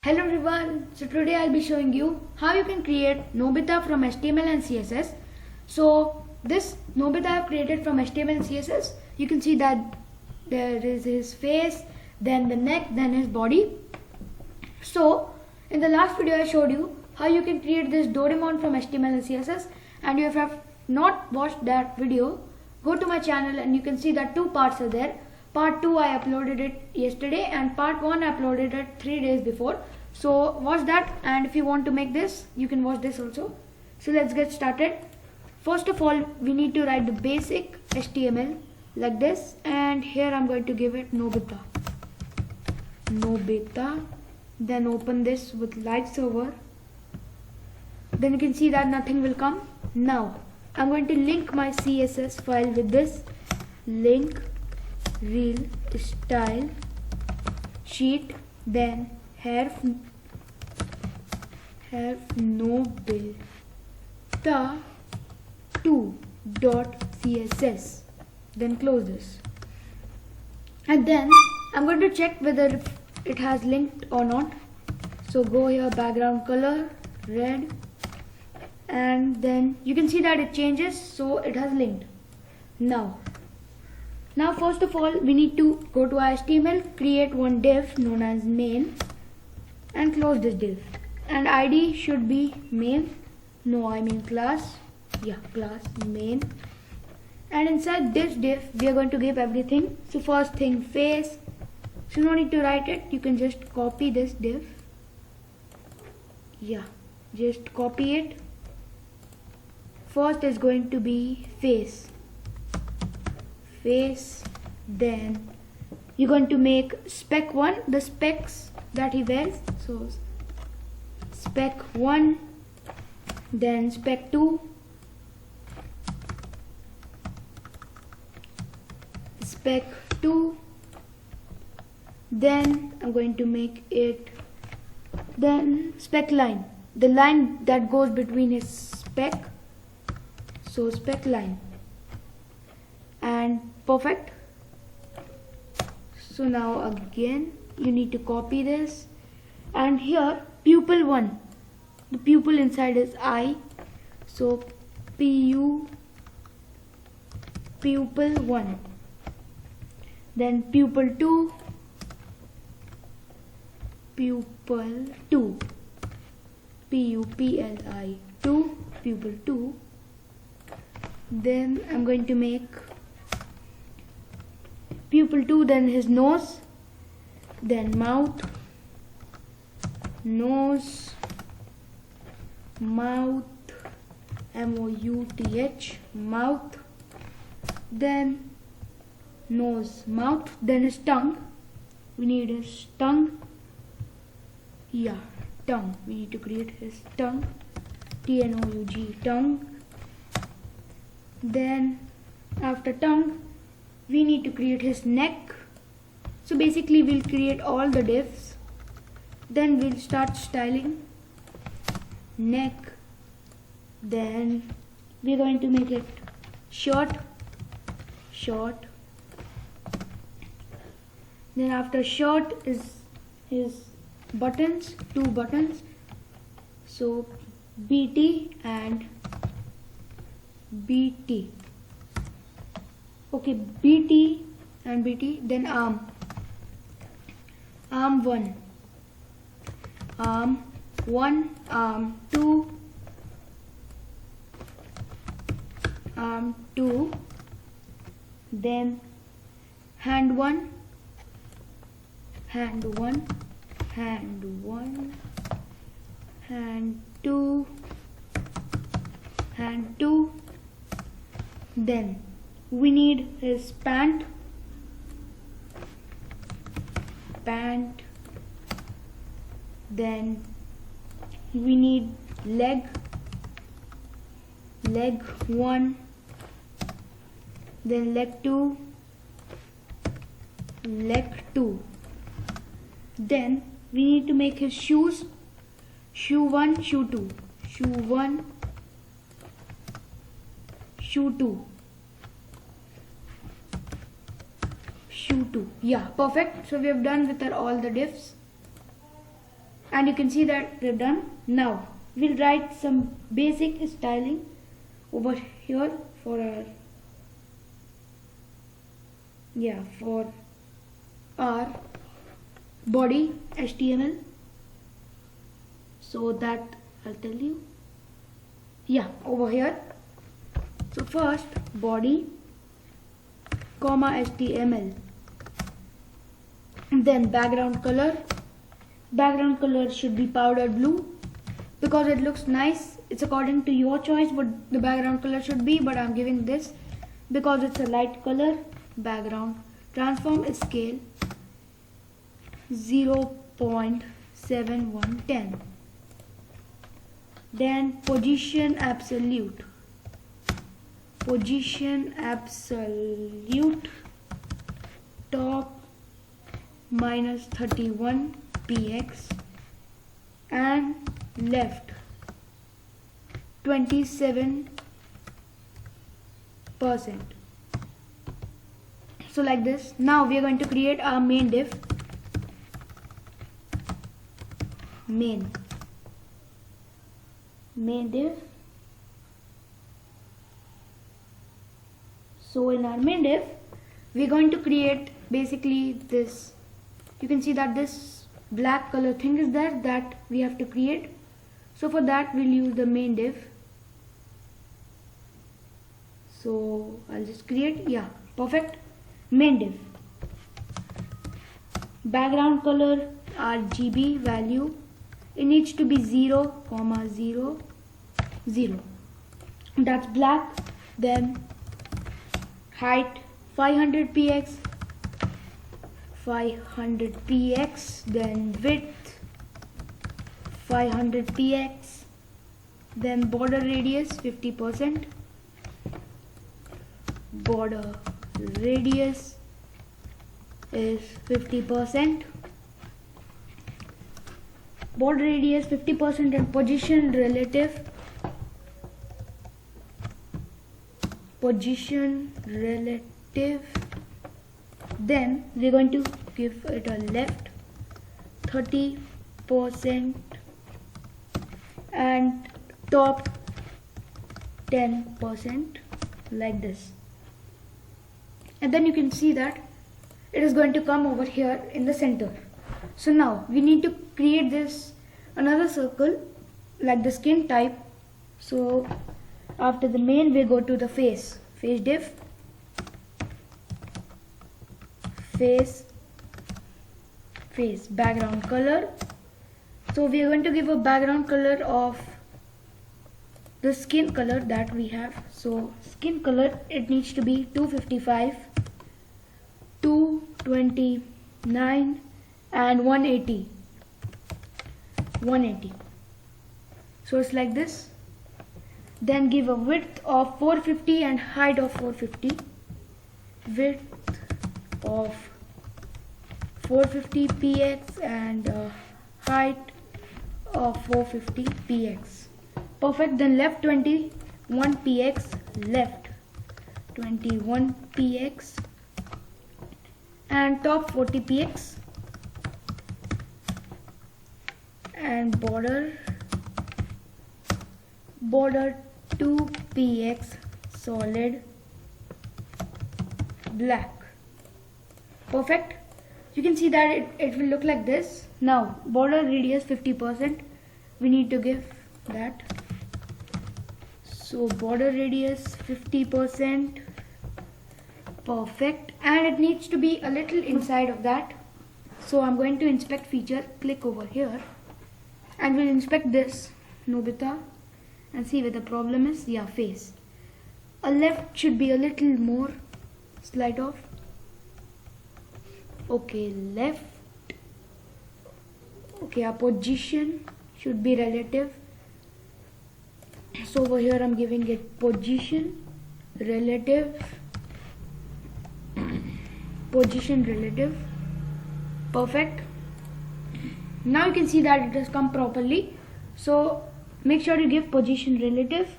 Hello everyone, so today I'll be showing you how you can create Nobita from HTML and CSS. So this Nobita I've created from HTML and CSS. You can see that there is his face, then the neck, then his body. So in the last video I showed you how you can create this Doraemon from HTML and CSS, and if you have not watched that video, go to my channel and you can see that two parts are there. Part 2 I uploaded it yesterday and part 1 I uploaded it 3 days before. So watch that, and if you want to make this, you can watch this also. So let's get started. First of all, we need to write the basic HTML like this, and here I'm going to give it Nobita. Then open this with live server. Then you can see that nothing will come. Now I'm going to link my CSS file with this link real style sheet, then have Nobita 2.css, then close this, and then I'm going to check whether it has linked or not. So go here, background color red, and then you can see that it changes, so it has linked. Now first of all, we need to go to our HTML, create one div known as main, and close this div. And ID should be main. No, I mean class. Yeah, class main. And inside this div, we are going to give everything. So first thing, face. So no need to write it. You can just copy this div. Yeah, just copy it. First is going to be face. Then you're going to make spec 1, the specs that he wears. So spec 1, then spec 2, spec 2, then I'm going to make it, then spec line, the line that goes between his spec. So spec line, and perfect. So now again you need to copy this, and here pupil 1, the pupil inside is I, so pupil 1, then pupil 2, pupil 2, pupli 2, pupil 2. Then I'm going to make pupil 2, then his nose, then mouth, nose, mouth, mouth, mouth, then nose, mouth, then his tongue. We need his tongue. Yeah, tongue. We need to create his tongue. T-N-O-U-G, tongue. Then after tongue, we need to create his neck. So basically we'll create all the divs, then we'll start styling neck. Then we're going to make it short. Then after short is his buttons, 2 buttons, so BT and BT. Okay, BT and BT. Then arm 1, arm 2, arm 2, then hand 1, hand 2, then we need his pant, then we need leg 1, then leg 2, then we need to make his shoes, shoe 1, shoe 2, shoe 1, shoe 2, shoe 2. Yeah, perfect. So we have done with all the diffs. and you can see that we're done. Now we'll write some basic styling over here for our body HTML. So that I'll tell you. Over here. So first body comma HTML, then background color. Background color should be powder blue because it looks nice. It's according to your choice what the background color should be, but I'm giving this because it's a light color. Background transform scale 0.7110. Then position absolute top minus 31 px and left 27%. So like this. Now we are going to create our main div. Main div. So in our main div we're going to create basically this. You can see that this black color thing is there that we have to create. So for that we'll use the main div. So I'll just create, perfect, main div. Background color RGB value, it needs to be 0,00. That's black. Then height 500 px, then width 500 px, then border radius 50%. Border radius is 50%. Border radius 50% and position relative. Then we're going to give it a left 30% and top 10%, like this. And then you can see that it is going to come over here in the center. So now we need to create this another circle like the skin type. So after the main we go to the face div, face background color. So we are going to give a background color of the skin color that we have. So skin color, it needs to be 255, 229 and 180. So it's like this. Then give a width of 450 and height of 450. Width of 450 px and height of 450 px. Perfect. Then left 21 px, left 21 px and top 40 px, and border 2 px solid black. Perfect. You can see that it will look like this. Now border radius 50%, we need to give that. So border radius 50%. Perfect. And it needs to be a little inside of that. So I'm going to inspect feature, click over here and we'll inspect this Nobita and see where the problem is. Face. A left should be a little more, slide off. Okay, left. Okay, our position should be relative. So over here I'm giving it position relative. Perfect. Now you can see that it has come properly. So make sure you give position relative.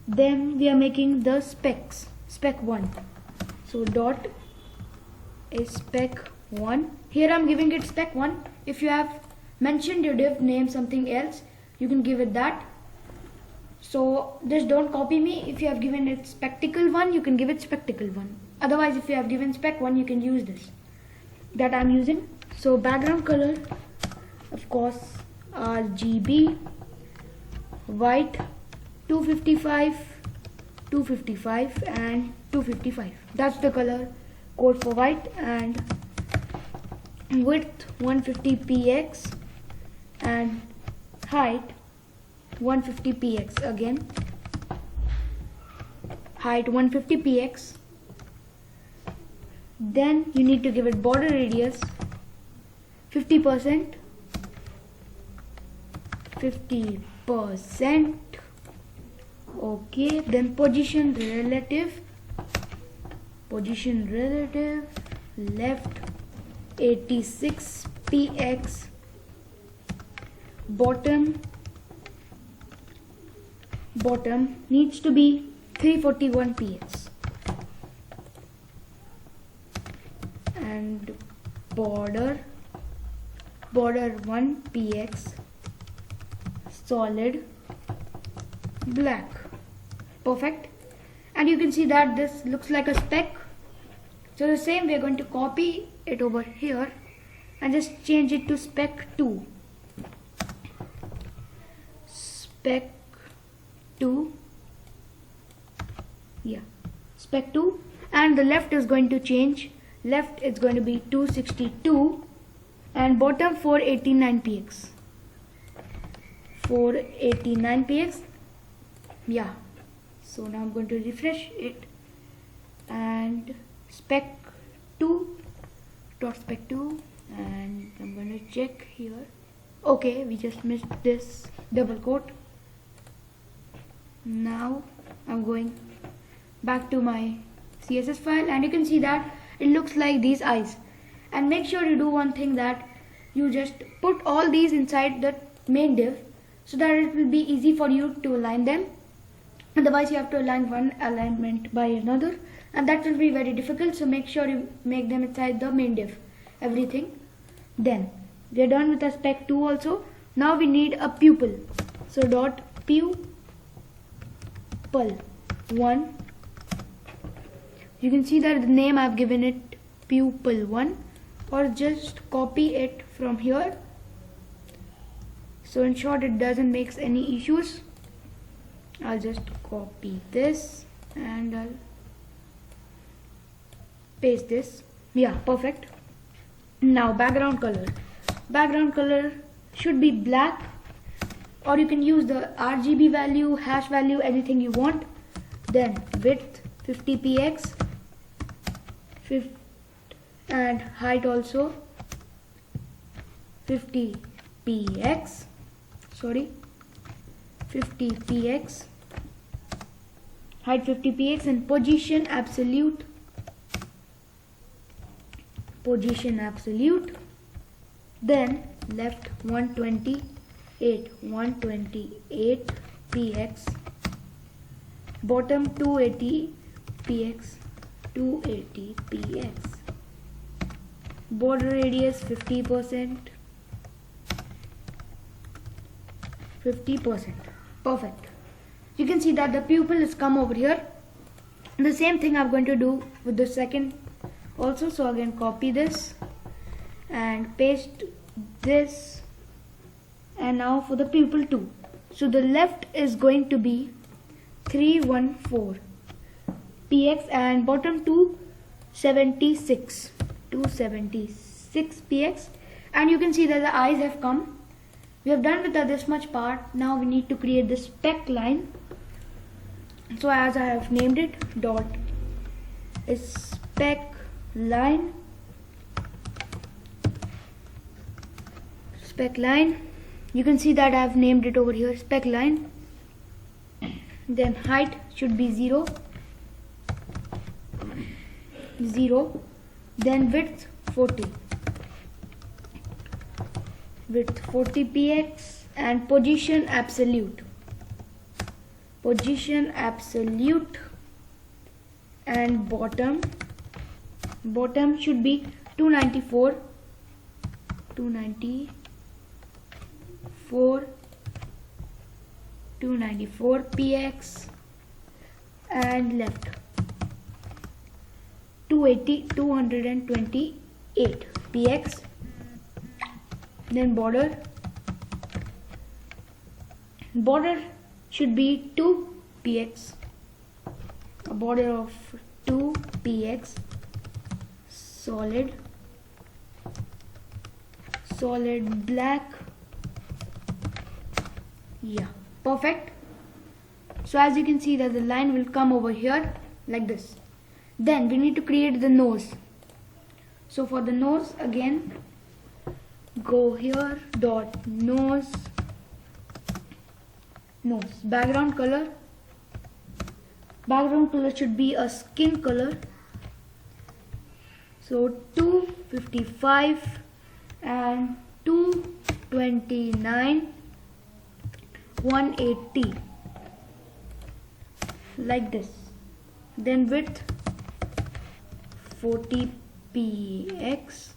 Then we are making the spec 1. So dot is spec 1. Here I'm giving it spec 1. If you have mentioned your div name something else, you can give it that. So just don't copy me. If you have given it spectacle 1, you can give it spectacle 1. Otherwise, if you have given spec 1, you can use this that I'm using. So background color, of course, RGB, white 255, 255 and 255. That's the color code for white. And width 150px and height 150px. Again, height 150px. Then you need to give it border radius 50%, 50%. Okay, then position relative left 86px, bottom needs to be 341px, and border 1px, solid black. Perfect. And you can see that this looks like a spec. So the same, we are going to copy it over here and just change it to spec 2. Spec 2. Yeah, spec 2. And the left is going to change. Left is going to be 262 and bottom 489px. 489px. Yeah. So now I'm going to refresh it and spec 2 dot spec 2, and I'm going to check here. Okay, we just missed this double quote. Now I'm going back to my CSS file, and you can see that it looks like these eyes. And make sure you do one thing, that you just put all these inside the main div so that it will be easy for you to align them. Otherwise you have to align one alignment by another, and that will be very difficult. So make sure you make them inside the main div, everything. Then we are done with the spec 2 also. Now we need a pupil. So dot pupil 1. You can see that the name I've given it pupil 1, or just copy it from here. So in short, it doesn't make any issues. I'll just copy this and I'll paste this. Yeah, perfect. Now background color should be black, or you can use the RGB value, hash value, anything you want. Then width 50px and height also 50px, 50px, height 50px, and position absolute, then left 128px, bottom 280px, border radius 50%. Perfect. You can see that the pupil has come over here. The same thing I'm going to do with the second also. So again, copy this and paste this. And now for the pupil 2. So the left is going to be 314 px and bottom 276 px. And you can see that the eyes have come. We have done with this much part. Now we need to create this spec line. So as I have named it, dot is spec line. You can see that I have named it over here, spec line. Then height should be 0. Then width 40. Width 40px and position absolute. And bottom should be 294 294 px, and left 228 px. Then border should be 2 px, a border of 2 px, solid black. Yeah, perfect. So as you can see that the line will come over here like this. Then we need to create the nose. So for the nose, again go here, dot nose, background color should be a skin color. So 255 and 229 180 like this. Then width 40 px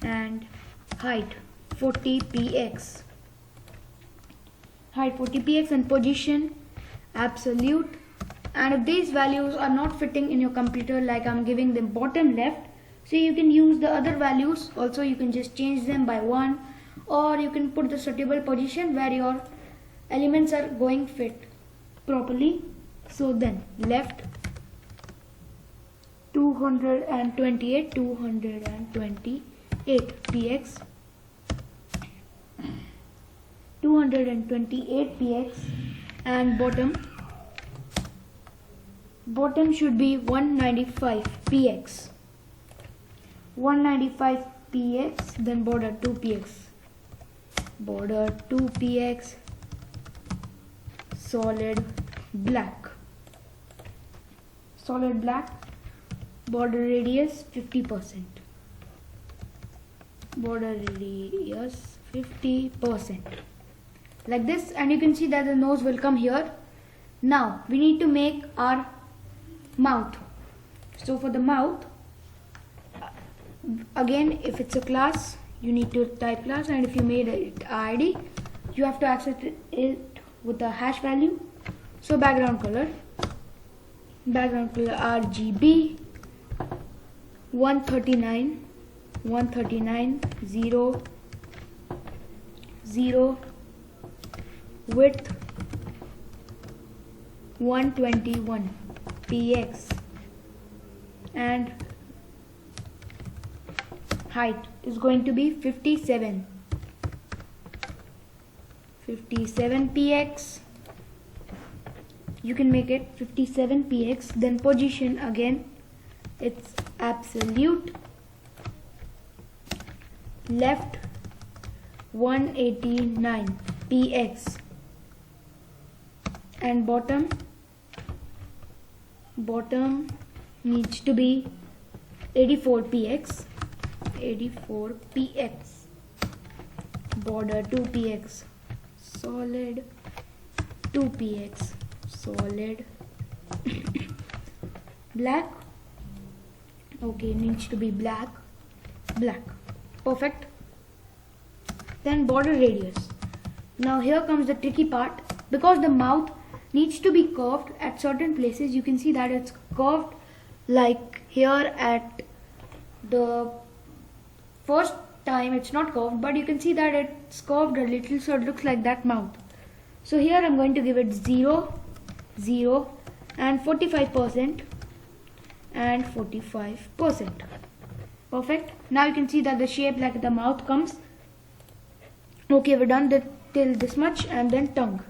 and height 40 px. Height 40 px and position absolute. And if these values are not fitting in your computer, like I'm giving them bottom left, so you can use the other values. Also you can just change them by 1, or you can put the suitable position where your elements are going fit properly. So then left 228 px, 228 px, and bottom should be 195 px, 195 px. Then border 2 px, solid black, border radius 50%, like this. And you can see that the nose will come here. Now we need to make our mouth. So for the mouth, again, if it's a class, you need to type class, and if you made it ID, you have to access it with the hash value. So background color RGB 139 0 width 121 px, and height is going to be 57 px. You can make it 57 px. Then position, again it's absolute, left 189 px, and bottom needs to be 84 px, border 2 px, solid 2 px, solid black. Okay, needs to be black, perfect. Then border radius. Now here comes the tricky part, because the mouth needs to be curved at certain places. You can see that it's curved, like here at the first time it's not curved, but you can see that it's curved a little, so it looks like that mouth. So here I'm going to give it 0 and 45% and 45%. Perfect. Now you can see that the shape like the mouth comes. Okay, we're done till this much. And then tongue,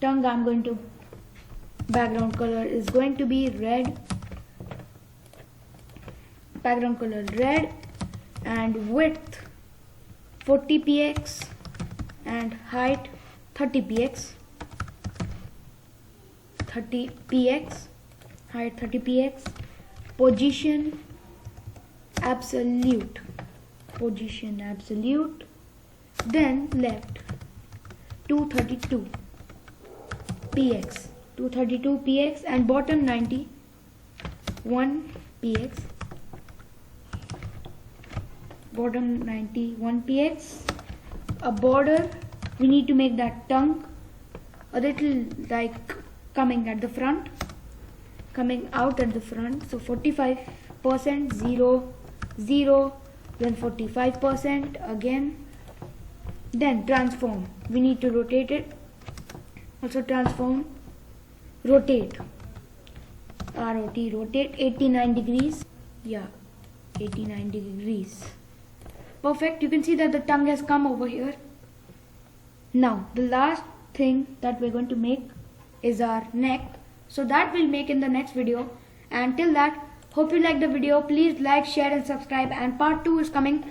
I'm going to, background color is going to be red, and width 40 px and height 30 px, height 30 px, position absolute, then left 232 px, and bottom 91 px, bottom 91 px. A border, we need to make that tongue a little like coming at the front, coming out at the front. So 45%, 0, 0, then 45% again. Then transform, we need to rotate it. Also transform, rotate, rotate 89 degrees. Yeah, 89 degrees. Perfect. You can see that the tongue has come over here. Now the last thing that we're going to make is our neck. So that we'll make in the next video. And till that, hope you like the video. Please like, share and subscribe. And part 2 is coming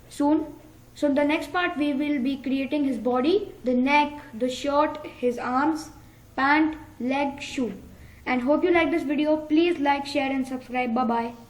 soon. So in the next part we will be creating his body, the neck, the shirt, his arms, pant, leg, shoe. And hope you like this video. Please like, share and subscribe. Bye bye.